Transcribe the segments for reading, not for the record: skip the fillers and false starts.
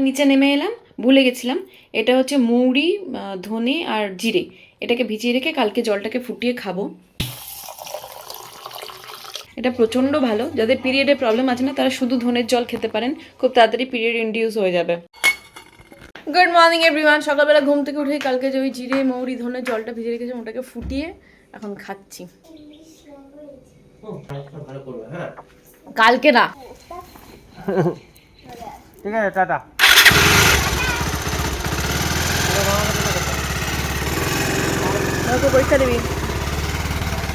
নিচে নেমে এলাম, ভুলে গেছিলাম এটা হচ্ছে মৌরি, ধনে আর জিরে। এটাকে ভিজিয়ে রেখে কালকে জলটাকে ফুটিয়ে খাবো। এটা প্রচণ্ড ভালো, যাদের পিরিয়ডের প্রবলেম আছে না তারা শুধু ধনের জল খেতে পারেন, খুব তাড়াতাড়ি পিরিয়ড ইনডিউস হয়ে যাবে। Good morning everyone. সকালবেলা ঘুম থেকে উঠে কালকে যে ওই জিরে মৌরি ধনের জলটা ভিজে রেখেছিলাম ওটাকে ফুটিয়ে এখন খাচ্ছি। কালকে না, ঠিক আছে, টাটা। পরীক্ষা দিবি।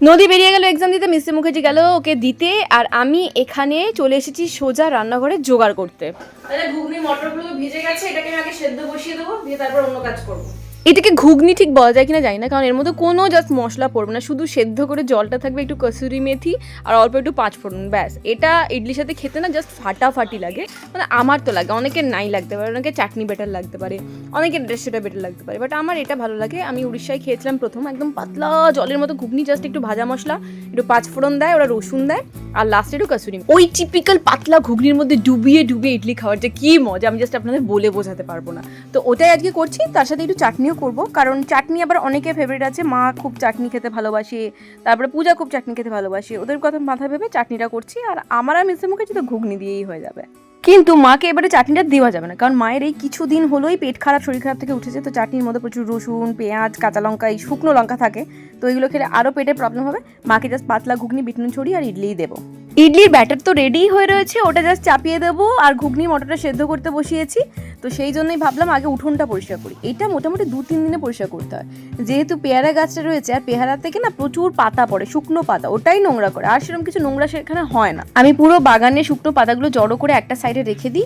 নদী বেরিয়ে গেল এক্সাম দিতে, মিস্টার মুখার্জি গেল ওকে দিতে, আর আমি এখানে চলে এসেছি সোজা রান্নাঘরে জোগাড় করতে। তাহলে ঘুগনি মটরগুলো ভিজে গেছে, এটাকে আমি আগে সেদ্ধ বসিয়ে দেবো, দিয়ে তারপর অন্য কাজ করবো। এটাকে ঘুগনি ঠিক বলা যায় কিনা জানি না, কারণ এর মধ্যে কোনো জাস্ট মশলা পড়বে না, শুধু সেদ্ধ করে জলটা থাকবে, একটু কসুরি মেথি আর অল্প একটু পাঁচফোড়ন, ব্যাস। এটা ইডলির সাথে খেতে না জাস্ট ফাটাফাটি লাগে, মানে আমার তো লাগে, অনেকের নাই লাগতে পারে, অনেকে চাটনি বেটার লাগতে পারে, অনেকের সেটা বেটার লাগতে পারে, বাট আমার এটা ভালো লাগে। আমি উড়িষ্যায় খেয়েছিলাম প্রথম, একদম পাতলা জলের মতো ঘুগনি, জাস্ট একটু ভাজা মশলা, একটু পাঁচফোড়ন দেয়, ওরা রসুন দেয়, আর লাস্টে একটু কসুরি। ওই টিপিক্যাল পাতলা ঘুগনির মধ্যে ডুবিয়ে ডুবিয়ে ইডলি খাওয়ার যে কী মজা, আমি জাস্ট আপনাদের বলে বোঝাতে পারবো না। তো ওটাই আজকে করছি, তার সাথে একটু চাটনিও করবো, কারণ চাটনি আবার অনেকের ফেভারিট আছে। মা খুব চাটনি খেতে ভালোবাসে, তারপরে পূজা খুব চাটনি খেতে ভালোবাসে, ওদের কথা মাথায় ভেবে চাটনিটা করছি, আর আমার আর মিস্টার মুখার্জি তো ঘুগনি দিয়েই হয়ে যাবে। কিন্তু মাকে এবারে চাটনিটা দেওয়া যাবে না, কারণ মায়ের এই কিছুদিন হলোই পেট খারাপ, শরীর খারাপ থেকে উঠেছে, তো চাটনির মধ্যে প্রচুর রসুন, পেঁয়াজ, কাঁচা লঙ্কা, এই শুকনো লঙ্কা থাকে, তো এগুলো খেলে আরও পেটের প্রবলেম হবে। মাকে জাস্ট পাতলা ঘুগনি, বিট নুন ছড়িয়ে আর ইডলিই দেবো। ইডলির ব্যাটার তো রেডি হয়ে রয়েছে, ওটা জাস্ট চাপিয়ে দেবো, আর ঘুগনি মটরটা সেদ্ধ করতে বসিয়েছি। তো সেই জন্যই ভাবলাম আগে উঠোনটা পরিষ্কার করি। এটা মোটামুটি 2-3 দিনে পরিষ্কার করতে হয়, যেহেতু পেয়ারা গাছটা রয়েছে, আর পেয়ারা থেকে না প্রচুর পাতা পড়ে, শুকনো পাতা, ওটাই নোংরা করে, আর সেরকম কিছু নোংরা সেখানে হয় না। আমি পুরো বাগানে শুকনো পাতাগুলো জড়ো করে একটা সাইডে রেখে দিই।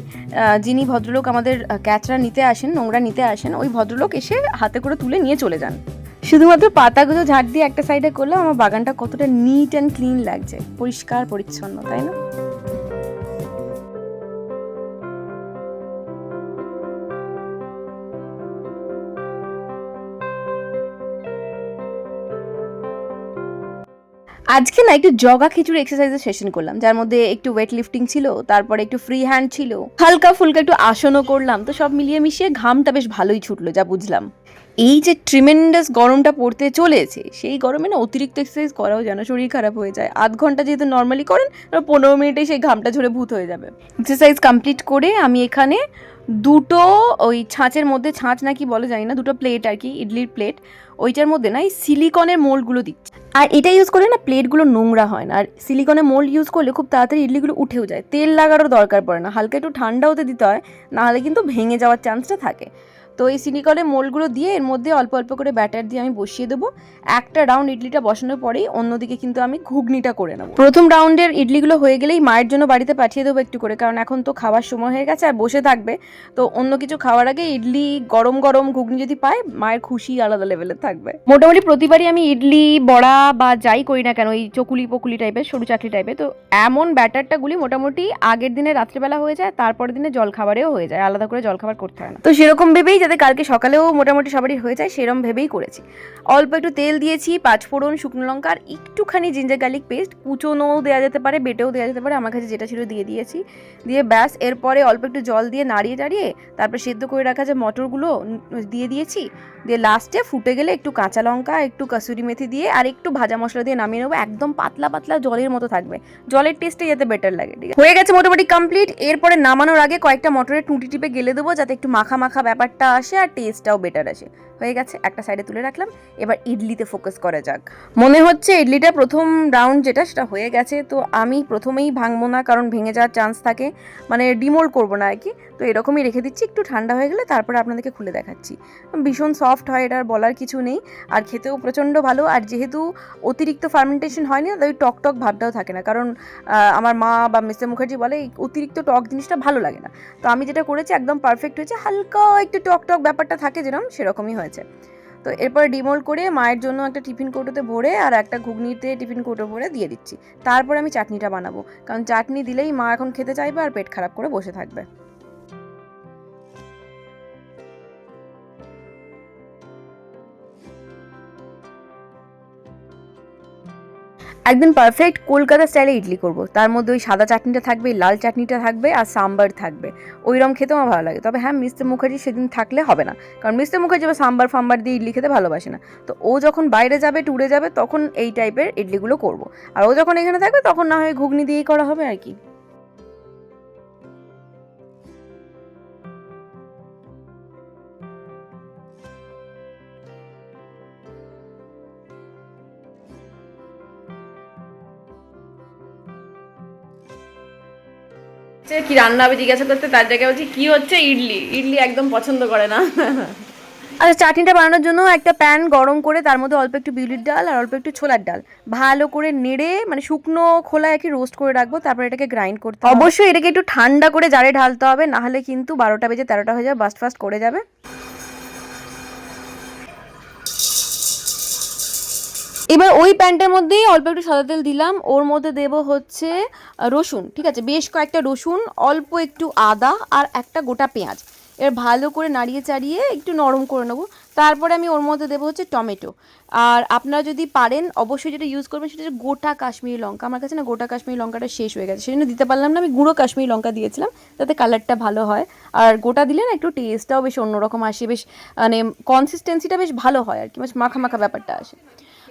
যিনি ভদ্রলোক আমাদের ক্যাচরা নিতে আসেন, নোংরা নিতে আসেন, ওই ভদ্রলোক এসে হাতে করে তুলে নিয়ে চলে যান। শুধুমাত্র পাতাগুলো ঝাড় দিয়ে একটা সাইডে করলে আমার বাগানটা কতটা নিট অ্যান্ড ক্লিন লাগছে, পরিষ্কার পরিচ্ছন্ন, তাই না? আজকে না একটু জগা খিচুড়ি এক্সারসাইজের সেশন করলাম, যার মধ্যে একটু ওয়েট লিফটিং ছিল, তারপরে একটু ফ্রি হ্যান্ড ছিল, হালকা ফুলকা একটু আসনও করলাম, তো সব মিলিয়ে মিশিয়ে ঘামটা বেশ ভালোই ছুটলো যা বুঝলাম। এই যে ট্রিমেন্ডাস গরমটা পড়তে চলেছে, সেই গরমে না অতিরিক্ত এক্সারসাইজ করাও যেন শরীর খারাপ হয়ে যায়। আধ ঘন্টা যেহেতু নর্মালি করেন, 15 মিনিটেই সেই ঘামটা ঝরে ভূত হয়ে যাবে। এক্সারসাইজ কমপ্লিট করে আমি এখানে দুটো ওই ছাঁচের মধ্যে, ছাঁচ নাকি বলে জানি না, দুটো প্লেট আর কি, ইডলির প্লেট, ওইটার মধ্যে না এই সিলিকনের মোল্ডগুলো দিচ্ছি। আর এটা ইউজ করলে না প্লেটগুলো নোংরা হয় না, আর সিলিকনের মোল্ড ইউজ করলে খুব তাড়াতাড়ি ইডলিগুলো উঠেও যায়, তেল লাগারও দরকার পড়ে না, হালকা একটু ঠান্ডা হতে দিতে হয়, নাহলে কিন্তু ভেঙে যাওয়ার চান্সটা থাকে। তো এই সিলিকনের মোল্ডগুলো দিয়ে এর মধ্যে অল্প অল্প করে ব্যাটার দিয়ে আমি বসিয়ে দেবো। একটা রাউন্ড ইডলিটা বসানোর পরেই অন্যদিকে কিন্তু আমি ঘুগনিটা করে নেবো। প্রথম রাউন্ডের ইডলিগুলো হয়ে গেলেই মায়ের জন্য বাড়িতে পাঠিয়ে দেবো একটু করে, কারণ এখন তো খাওয়ার সময় হয়ে গেছে আর বসে থাকবে, তো অন্য কিছু খাওয়ার আগে ইডলি গরম গরম ঘুগনি যদি পায়, মায়ের খুশি আলাদা লেভেলের থাকবে। মোটামুটি প্রতিবারই আমি ইডলি, বড়া বা যাই করি না কেন, এই চকুলি পকুলি টাইপের, সরু চাকরি টাইপের, তো এমন ব্যাটারটা গুলি মোটামুটি আগের দিনে রাত্রেবেলা হয়ে যায়, তারপরের দিনে জলখাবারেও হয়ে যায়, আলাদা করে জলখাবার করতে হয় না। তো সেরকম ভেবেই, যাতে কালকে সকালেও মোটামুটি সবারই হয়ে যায়, সেরকম ভেবেই করেছি। অল্প একটু তেল দিয়েছি, পাঁচফোড়ন, শুকনো লঙ্কা আর একটুখানি জিঞ্জার গার্লিক পেস্ট, কুচোনোও দেওয়া যেতে পারে, বেটেও দেওয়া যেতে পারে, আমার কাছে যেটা ছিল দিয়ে দিয়েছি। দিয়ে ব্যাস, এরপরে অল্প একটু জল দিয়ে নাড়িয়ে টাড়িয়ে তারপর সেদ্ধ করে রাখা যে মটরগুলো দিয়ে দিয়েছি, দিয়ে লাস্টে ফুটে গেলে একটু কাঁচা লঙ্কা, একটু কসুরি মেথি দিয়ে আর একটু ভাজা মশলা দিয়ে নামিয়ে নেবো। একদম পাতলা পাতলা জলের মতো থাকবে, জলের টেস্টে যাতে বেটার লাগে। ঠিক আছে, হয়ে গেছে মোটামুটি কমপ্লিট। এরপরে নামানোর আগে কয়েকটা মটরের টুটি টিপে গেলে দেবো, যাতে একটু মাখা মাখা ব্যাপারটা আসে আর টেস্টটাও বেটার আসে। হয়ে গেছে, একটা সাইডে তুলে রাখলাম। এবার ইডলিতে ফোকাস করা যাক। মনে হচ্ছে ইডলিটা প্রথম রাউন্ড যেটা, সেটা হয়ে গেছে, তো আমি প্রথমেই ভাঙবো না, কারণ ভেঙে যাওয়ার চান্স থাকে, মানে ডিমোল্ড করবো না আর কি, তো এরকমই রেখে দিচ্ছি। একটু ঠান্ডা হয়ে গেলে তারপরে আপনাদেরকে খুলে দেখাচ্ছি। ভীষণ সফট হয়, এটা আর বলার কিছু নেই, আর খেতেও প্রচণ্ড ভালো। আর যেহেতু অতিরিক্ত ফার্মেন্টেশন হয়নি, ওই টক টক ভাবটাও থাকে না, কারণ আমার মা বা মিস্টার মুখার্জি বলে এই অতিরিক্ত টক জিনিসটা ভালো লাগে না। তো আমি যেটা করেছি একদম পারফেক্ট হয়েছে, হালকা একটু টক টক ব্যাপারটা থাকে যেরকম, সেরকমই হয়েছে। তো এরপর ডিমোল্ড করে মায়ের জন্য একটা টিফিন কৌটোতে ভরে আর একটা ঘুগনিতে টিফিন কৌটো ভরে দিয়ে দিচ্ছি। তারপরে আমি চাটনিটা বানাবো, কারণ চাটনি দিলেই মা এখন খেতে চাইবে আর পেট খারাপ করে বসে থাকবে। একদিন পারফেক্ট কলকাতা স্টাইলে ইডলি করব, তার মধ্যে ওই সাদা চাটনিটা থাকবে, লাল চাটনিটা থাকবে, আর সাম্বার থাকবে। ওইরকম খেতেও আমার ভালো লাগে। তবে হ্যাঁ, মিস্টার মুখার্জি সেদিন থাকলে হবে না, কারণ মিস্টার মুখার্জি আবার সাম্বার ফাম্বার দিয়ে ইডলি খেতে ভালোবাসে না। তো ও যখন বাইরে যাবে, ট্যুরে যাবে, তখন এই টাইপের ইডলিগুলো করব। আর ও যখন এখানে থাকবে তখন না হয় ঘুগনি দিয়েই করা হবে আর কি। কি রান্না হবে জিজ্ঞাসা করতে, তার জায়গায় বলছি কি হচ্ছে, ইডলি। ইডলি একদম পছন্দ করে না। আচ্ছা, চাটনিটা বানানোর জন্য একটা প্যান গরম করে তার মধ্যে অল্প একটু বিউলির ডাল আর অল্প একটু ছোলার ডাল ভালো করে নেড়ে, মানে শুকনো খোলা একই রোস্ট করে রাখবো। তারপর এটাকে গ্রাইন্ড করতে হবে। অবশ্যই এটাকে একটু ঠান্ডা করে জারে ঢালতে হবে, না হলে কিন্তু 12টা বেজে 13টা হয়ে যাবে, বাস্ট ফাস্ট করে যাবে। এবার ওই প্যানটার মধ্যেই অল্প একটু সাদা তেল দিলাম, ওর মধ্যে দেব হচ্ছে রসুন, ঠিক আছে, বেশ কয়েকটা রসুন, অল্প একটু আদা আর একটা গোটা পেঁয়াজ। এর ভালো করে নাড়িয়ে চাড়িয়ে একটু নরম করে নেবো। তারপরে আমি ওর মধ্যে দেবো হচ্ছে টমেটো। আর আপনারা যদি পারেন অবশ্যই যেটা ইউজ করবেন সেটা হচ্ছে গোটা কাশ্মীরি লঙ্কা। আমার কাছে না গোটা কাশ্মীরি লঙ্কাটা শেষ হয়ে গেছে, সেই জন্য দিতে পারলাম না। আমি গুঁড়ো কাশ্মীরি লঙ্কা দিয়েছিলাম, তাতে কালারটা ভালো হয়। আর গোটা দিলে না একটু টেস্টটাও বেশ অন্যরকম আসে, বেশ মানে কনসিস্টেন্সিটা বেশ ভালো হয় আর কি, বেশ মাখা মাখা ব্যাপারটা আসে।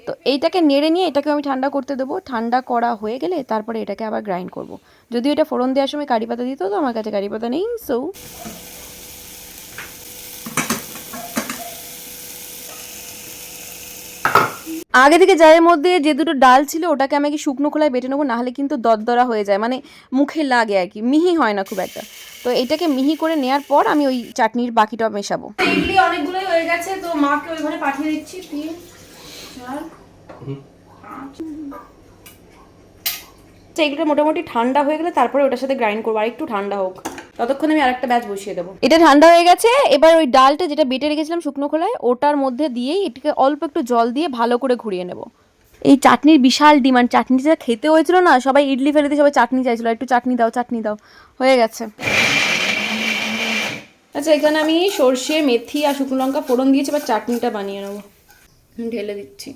তো এইটাকে নেড়ে নিয়ে এটাকে আমি ঠান্ডা করতে দেবো। ঠান্ডা করা হয়ে গেলে তারপরে এটাকে আবার গ্রাইন্ড করব। যদিও এটা ফোড়ন দেওয়ার সময় কারি পাতা দিত, তো আমার কাছে কারি পাতা নেই, সো আগে থেকে জারের মধ্যে যে দুটো ডাল ছিল ওটাকে আমি কি শুকনো খোলায় বেটে নেবো, নাহলে কিন্তু দরদরা হয়ে যায়, মানে মুখে লাগে আর কি, মিহি হয় না খুব একটা। তো এটাকে মিহি করে নেওয়ার পর আমি ওই চাটনির বাকিটা মেশাবো। ইডলি অনেকগুলোই হয়ে গেছে, তো মাকে ওই ঘরে পাঠিয়ে দিচ্ছি। 3 4 এগুলো মোটামুটি ঠান্ডা হয়ে গেলে তারপরে ওটার সাথে গ্রাইন্ড করবো, আর একটু ঠান্ডা হোক, ততক্ষণ আমি আরেকটা ব্যাচ বসিয়ে দেবো। এটা ঠান্ডা হয়ে গেছে, এবার ওই ডালটা যেটা বেটে রেখেছিলাম শুকনো খোলায় ওটার মধ্যে দিয়েই এটাকে অল্প একটু জল দিয়ে ভালো করে ঘুরিয়ে নেব। এই চাটনির বিশাল ডিমান্ড, চাটনিটা খেতে হয়েছিল না, সবাই ইডলি ফেলে দিয়ে সবাই চাটনি চাইছিল, একটু চাটনি দাও চাটনি দাও, হয়ে গেছে। আচ্ছা, এখানে আমি সর্ষে, মেথি আর শুকনো লঙ্কা ফোড়ন দিয়েছি, এবার চাটনিটা বানিয়ে নেবো। ঢেলে দিচ্ছি।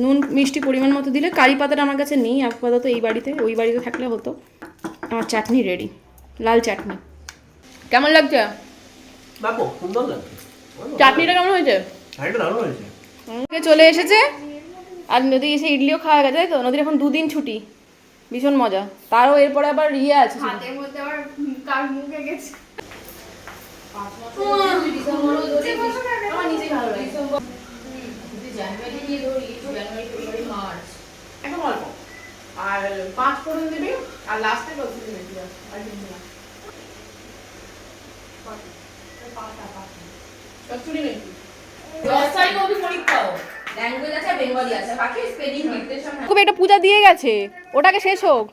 নুন মিষ্টি পরিমাণ মতো দিলে, কারি পাতাটা আমার কাছে নেই আপাতত এই বাড়িতে, ওই বাড়িতে থাকলে হতো। আমার চাটনি রেডি, লাল চাটনি। কেমন লাগছে বাবু? সুন্দর লাগছে। চাটনিটা কেমন হয়েছে? দারুণ হয়েছে। চলে এসেছে, আর নদী এসে ইডলিও খাওয়া গেছে, তাই তো? নদীর এখন 2 দিন ছুটি, ভীষণ মজা। তারও এরপরে আবার ইয়ে আছে, হাতের মধ্যে আবার কার মুখে গেছে। আমার নিজেই ভালো লাগে। জানুয়ারি দিয়ে ধরি, জানুয়ারি ফেব্রুয়ারি মার্চ এখন অল্প, আর 5 ফোড়ন দিবি, আর লাস্টে বলতে দিবি আর্জেন্টিনা পাতা পাতা কচুরি মেথি। দশটাই নবী পরীক্ষাও, ল্যাঙ্গুয়েজ আছে, বেঙ্গলি আছে, বাকি স্পেলিং ডিকটেশন। খুব একটা পূজা দিয়ে গেছে, ওটাকে শেষ হোক,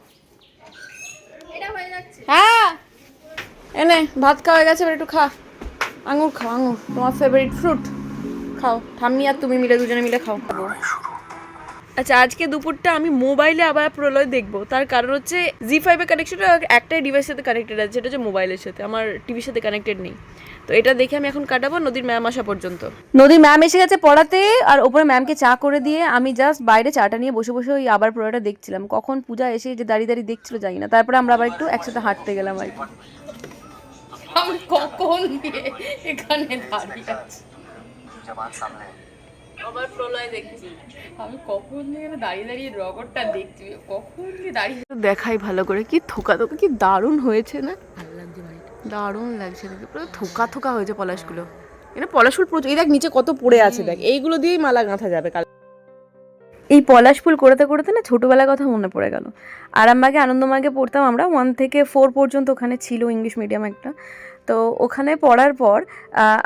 এটা হয়ে যাচ্ছে। হ্যাঁ, এনে ভাত খাওয়া হয়ে গেছে, এবার একটু খা, আঙুর খাও, আঙুর তোমার ফেভারিট ফ্রুট, খাও। ঠাম্মি আর তুমি মিলে দুজনে মিলে খাও। আচ্ছা, আজকে দুপুরটা আমি মোবাইলে আবার প্রলয় দেখবো, তার কারণ হচ্ছে জি5 এর কানেকশনটা একটাই ডিভাইসের সাথে কানেক্টেড আছে, যেটা হচ্ছে মোবাইলের সাথে, আমার টিভির সাথে কানেক্টেড নেই। তো এটা দেখে আমি এখন কাটাবো নদীর ম্যাম আসা পর্যন্ত। নদীর ম্যাম এসে গেছে পড়াতে, আর ওপরে ম্যামকে চা করে দিয়ে আমি জাস্ট বাইরে চাটা নিয়ে বসে বসে ওই আবার প্রলয়টা দেখছিলাম। কখন পূজা এসে যে দাঁড়িয়ে দাঁড়িয়ে দেখছিল জানি না, তারপরে আমরা আবার একটু একসাথে হাঁটতে গেলাম আর কি। আমি কখন এখানে দাঁড়িয়ে আছি, আবার প্রলয় দেখছি, আমি কখন এখানে দাঁড়িয়ে দাঁড়িয়ে রগরটা দেখছি, কখন দাঁড়িয়ে দেখাই ভালো করে। কি থোকা থোকা, কি দারুণ হয়েছে না? ভালো লাগছে বাড়িটা, দারুণ লাগছে দেখে, পুরো থোকা থোকা হয়েছে পলাশগুলো। এখানে পলাশ ফুল প্রচুর, এই দেখ নিচে কত পড়ে আছে, দেখ এইগুলো দিয়েই মালা গাঁথা যাবে কাল। এই পলাশ ফুল করতে করতে না ছোটোবেলার কথা মনে পড়ে গেল। আরামবাগে আনন্দমার্গে পড়তাম আমরা, 1 থেকে 4 পর্যন্ত ওখানে ছিল ইংলিশ মিডিয়াম একটা। তো ওখানে পড়ার পর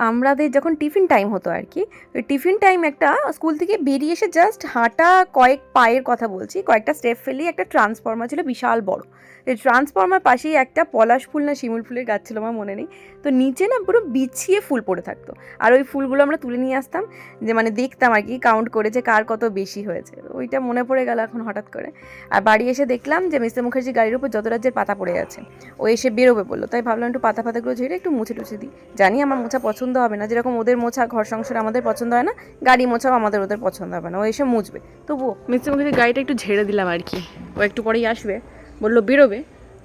আমাদের যখন টিফিন টাইম হতো আর কি, ওই টিফিন টাইম একটা স্কুল থেকে বেরিয়ে এসে জাস্ট হাঁটা কয়েক পায়ের কথা বলছি, কয়েকটা স্টেপ ফেলেই একটা ট্রান্সফর্মার ছিল বিশাল বড়। এই ট্রান্সফর্মার পাশেই একটা পলাশ ফুল না শিমুল ফুলের গাছ ছিল, আমার মনে নেই। তো নিচে না পুরো বিছিয়ে ফুল পড়ে থাকতো, আর ওই ফুলগুলো আমরা তুলে নিয়ে আসতাম, যে মানে দেখতাম আর কি, কাউন্ট করে যে কার কত বেশি হয়েছে। ওইটা মনে পড়ে গেল এখন হঠাৎ করে। আর বাড়ি এসে দেখলাম যে মিস্টার মুখার্জি গাড়ির উপর যত রাজ্যের পাতা পড়ে আছে, ও এসে বেরোবে বললো, তাই ভাবলাম একটু পাতা ফাতাগুলো ঝেড়ে থেকে একটু মুছে টুছে দিই। জানি আমার মোছা পছন্দ হবে না, যেরকম ওদের মোছা ঘর সংসার আমাদের পছন্দ হয় না, গাড়ি মোছাও ওদের পছন্দ হবে না, ও এসে মুছবে। তবুও মিস্ত্রি মুখে গাড়িটা একটু ঝেড়ে দিলাম আর কি। ও একটু পরেই আসবে, বললো বেরোবে,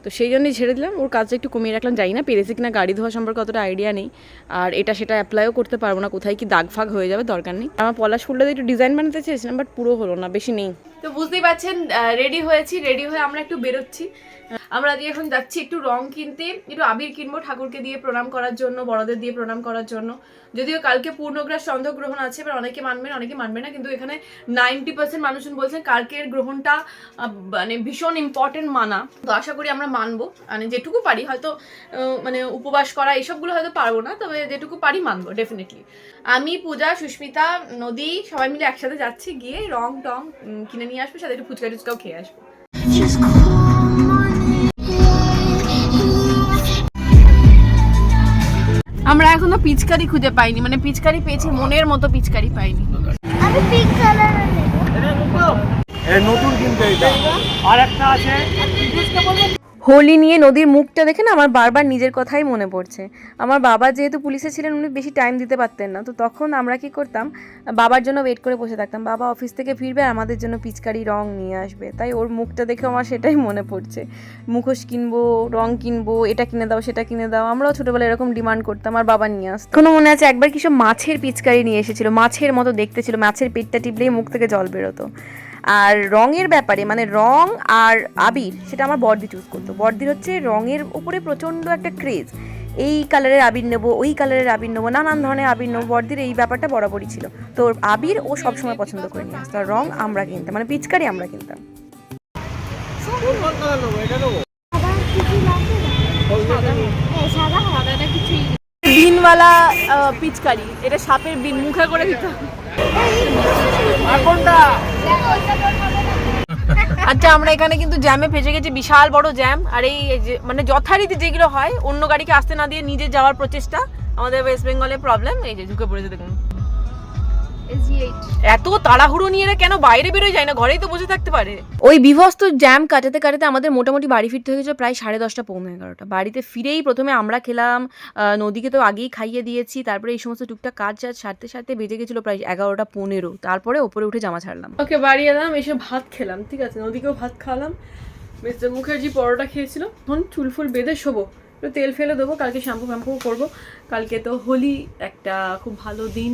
তো সেই জন্যই ঝেড়ে দিলাম। ওর কাজটা একটু কমিয়ে রাখলাম। জানি না পেরেছি কিনা, গাড়ি ধোয়া সম্পর্কে অতটা আইডিয়া নেই, আর এটা সেটা অ্যাপ্লাইও করতে পারবো না, কোথায় কি দাগ ফাগ হয়ে যাবে দরকার নেই। আমার পলাশ ফুলটাতে একটু ডিজাইন বানাতে চেয়েছিলাম, বাট পুরো হলো না, বেশি নেই। তো বুঝতেই পারছেন রেডি হয়েছি, রেডি হয়ে আমরা একটু বেরোচ্ছি। আমরা আজকে এখন যাচ্ছি একটু রং কিনতে, একটু আবির কিনবো ঠাকুরকে দিয়ে প্রণাম করার জন্য, বড়দের দিয়ে প্রণাম করার জন্য। যদিও কালকে পূর্ণগ্রাস চন্দ্রগ্রহণ আছে, এবার অনেকে মানবেন অনেকে মানবে না, কিন্তু এখানে 90% মানুষজন বলছেন কালকের গ্রহণটা মানে ভীষণ ইম্পর্টেন্ট মানা। তো আশা করি আমরা মানবো, মানে যেটুকু পারি, হয়তো মানে উপবাস করা এসবগুলো হয়তো পারবো না, তবে যেটুকু পারি মানবো ডেফিনেটলি। আমি, পূজা, সুস্মিতা, নদী সবাই মিলে একসাথে যাচ্ছি, গিয়ে রং টং কিনে নিয়ে আসবো, সাথে একটু ফুচকা টুচকাও খেয়ে আসবো। আমরা এখনো পিচকারি খুঁজে পাইনি, মানে পিচকারি পেয়েছি, মনের মতো পিচকারি পাইনি। আমি পিঙ্ক কালার নতুন কিনতে এটা আর একটা আছে। হোলি নিয়ে নদীর মুখটা দেখে না আমার বারবার নিজের কথাই মনে পড়ছে। আমার বাবা যেহেতু পুলিশে ছিলেন, উনি বেশি টাইম দিতে পারতেন না, তো তখন আমরা কি করতাম, বাবার জন্য ওয়েট করে বসে থাকতাম, বাবা অফিস থেকে ফিরবে আর আমাদের জন্য পিচকারি রং নিয়ে আসবে। তাই ওর মুখটা দেখে আমার সেটাই মনে পড়ছে। মুখোশ কিনবো, রং কিনবো, এটা কিনে দাও সেটা কিনে দাও, আমরাও ছোটোবেলায় এরকম ডিমান্ড করতাম আর বাবা নিয়ে আসতো। কোনো মনে আছে একবার কিছু মাছের পিচকারি নিয়ে এসেছিল, মাছের মতো দেখতে ছিল, মাছের পেটটা টিপলেই মুখ থেকে জল বেরোতো। আর রঙের ব্যাপারে, মানে রং আর আবির, সেটা আমার বড়দি চুজ করতো। বড়দির হচ্ছে রঙের উপরে প্রচণ্ড একটা ক্রেজ, এই কালারের আবির নেবো, ওই কালারের আবির নেবো, নানান ধরনের আবির নেবো। বড়দির এই ব্যাপারটা বরাবরই ছিল। তো আবির ও সবসময় পছন্দ করে নিয়ে আসতো, আর রং আমরা কিনতাম, মানে পিচকারি আমরা কিনতাম। বিনওয়ালা পিচকারি, এটা সাপের বিন মুখে করে দিতাম। আচ্ছা, আমরা এখানে কিন্তু জ্যামে ফেসে গেছি, বিশাল বড় জ্যাম। আর এই মানে যথারীতি যেগুলো হয়, অন্য গাড়িকে আসতে না দিয়ে নিজে যাওয়ার প্রচেষ্টা, আমাদের ওয়েস্ট বেঙ্গলের প্রবলেম। এই যে ঢুকে পড়েছে দেখুন, এত তাড়াহুড়ো নিয়ে এরা কেন বাইরে বেরোয় যায় না, ঘরেই তো বসে থাকতে পারে। ওই বিভস্ত জ্যাম কাটাতে কাটাতে আমাদের মোটামুটি বাড়ি ফিরতে হয়ে গেছে প্রায় 10:30 পৌনে 11টা। বাড়িতে ফিরেই প্রথমে আমরা খেলাম, নদীকে তো আগেই খাইয়ে দিয়েছি, তারপরে এই সমস্ত টুকটাক কাজ সারতে সারতে বেজে গেছিলো প্রায় 11:15। তারপরে ওপরে উঠে জামা ছাড়লাম, ওকে বাড়ি এলাম, এসে ভাত খেলাম, ঠিক আছে, নদীকেও ভাত খাওয়ালাম। মিস্টার মুখার্জি পরোটা খেয়েছিল। এখন চুল ফুল বেঁধে শোবো, একটু তেল ফেলে দেবো, কালকে শ্যাম্পু ফ্যাম্পু করবো। কালকে তো হোলি, একটা খুব ভালো দিন,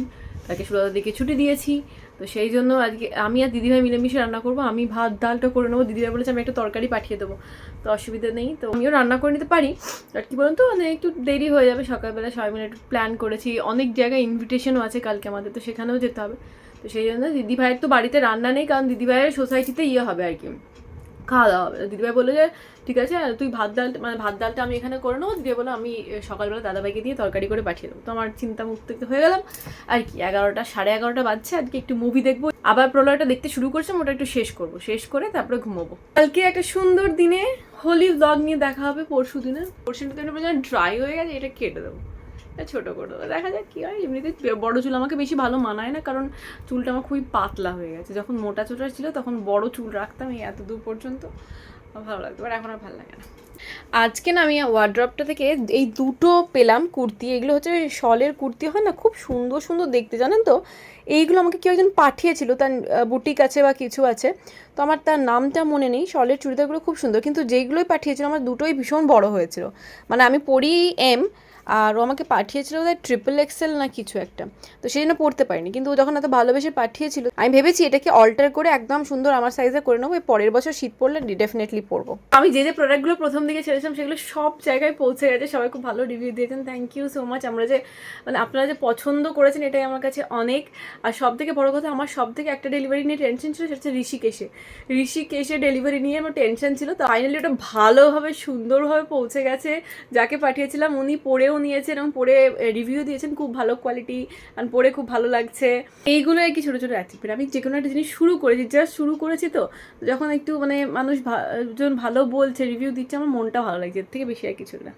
তাকে সুরাদাদিকে ছুটি দিয়েছি, তো সেই জন্য আজকে আমি আর দিদিভাই মিলেমিশে রান্না করবো। আমি ভাত ডালটা করে নেবো, দিদিভাই বলেছে আমি একটা তরকারি পাঠিয়ে দেবো, তো অসুবিধা নেই, তো আমিও রান্না করে নিতে পারি। আর কি বলুন তো, মানে একটু দেরি হয়ে যাবে, সকালবেলা সবাই মিলে একটু প্ল্যান করেছি, অনেক জায়গায় ইনভিটেশনও আছে কালকে আমাদের, তো সেখানেও যেতে হবে। তো সেই জন্য দিদিভাইয়ের তো বাড়িতে রান্না নেই, কারণ দিদিভাইয়ের সোসাইটিতে হবে আর কি, খাওয়া দাওয়া হবে। দিদিভাই বললো যে ঠিক আছে, তুই ভাত ডালটা আমি এখানে করে নেবো। দিদিভাই বললো আমি সকালবেলা দাদাভাইকে দিয়ে তরকারি করে পাঠিয়ে দেবো। তো আমার চিন্তা মুক্ত হয়ে গেলাম আর কি। 11টা 11:30 বাজছে, আজকে একটু মুভি দেখবো। আবার প্রলয়টা দেখতে শুরু করছিলাম, ওটা একটু শেষ করবো, শেষ করে তারপরে ঘুমোবো। কালকে একটা সুন্দর দিনে হোলি ব্লগ নিয়ে দেখা হবে। পরশু দিনে ড্রাই হয়ে গেছে, এটা কেটে দেবো, ছোটো করে দেবো, দেখা যাক কী হয়। এমনিতে বড়ো চুল আমাকে বেশি ভালো মানায় না, কারণ চুলটা আমার খুবই পাতলা হয়ে গেছে। যখন মোটা চুলটা ছিল তখন বড় চুল রাখতাম এই এত দূর পর্যন্ত, ভালো লাগতো, বাট এখন আর ভালো লাগে না। আজকে না আমি ওয়ার্ড্রপটা থেকে এই দুটো পেলাম কুর্তি, এগুলো হচ্ছে শলের কুর্তি হয় না, খুব সুন্দর সুন্দর দেখতে, জানেন তো। এইগুলো আমাকে কেউ একজন পাঠিয়েছিল, তার বুটিক আছে বা কিছু আছে, তো আমার তার নামটা মনে নেই। শলের চুড়িদারগুলো খুব সুন্দর, কিন্তু যেইগুলোই পাঠিয়েছিল আমার দুটোই ভীষণ বড় হয়েছিল। মানে আমি পরি এম, আর ও আমাকে পাঠিয়েছিল বোধহয় XXL না কিছু একটা, তো সেই জন্য পড়তে পারিনি। কিন্তু ও যখন এত ভালোবেসে পাঠিয়েছিল, আমি ভেবেছি এটাকে অল্টার করে একদম সুন্দর আমার সাইজে করে নেবো, পরের বছর শীত পড়লে ডেফিনেটলি পরবো। আমি যে প্রোডাক্টগুলো প্রথম দিকে ছেড়েছিলাম সেগুলো সব জায়গায় পৌঁছে গেছে, সবাই খুব ভালো রিভিউ দিয়েছেন, থ্যাংক ইউ সো মাচ। আমরা যে মানে আপনারা যে পছন্দ করেছেন এটাই আমার কাছে অনেক। আর সব থেকে বড়ো কথা, আমার সব থেকে একটা ডেলিভারি নিয়ে টেনশন ছিল, সেটা হচ্ছে ঋষিকেশে ডেলিভারি নিয়ে আমার টেনশন ছিল। তো ফাইনালি ওটা ভালোভাবে সুন্দরভাবে পৌঁছে গেছে। যাকে পাঠিয়েছিলাম উনি পরেও নিয়েছেন এবং পরে রিভিউ দিয়েছেন, খুব ভালো কোয়ালিটি, আর পরে খুব ভালো লাগছে। এইগুলো আর কি ছোটো ছোটো অ্যাচিভমেন্ট। আমি যে কোনো একটা জিনিস শুরু করেছি, জাস্ট শুরু করেছি, তো যখন একটু মানে মানুষ ভালো বলছে, রিভিউ দিচ্ছে, আমার মনটা ভালো লাগছে, এর থেকে বেশি আর কিছু না।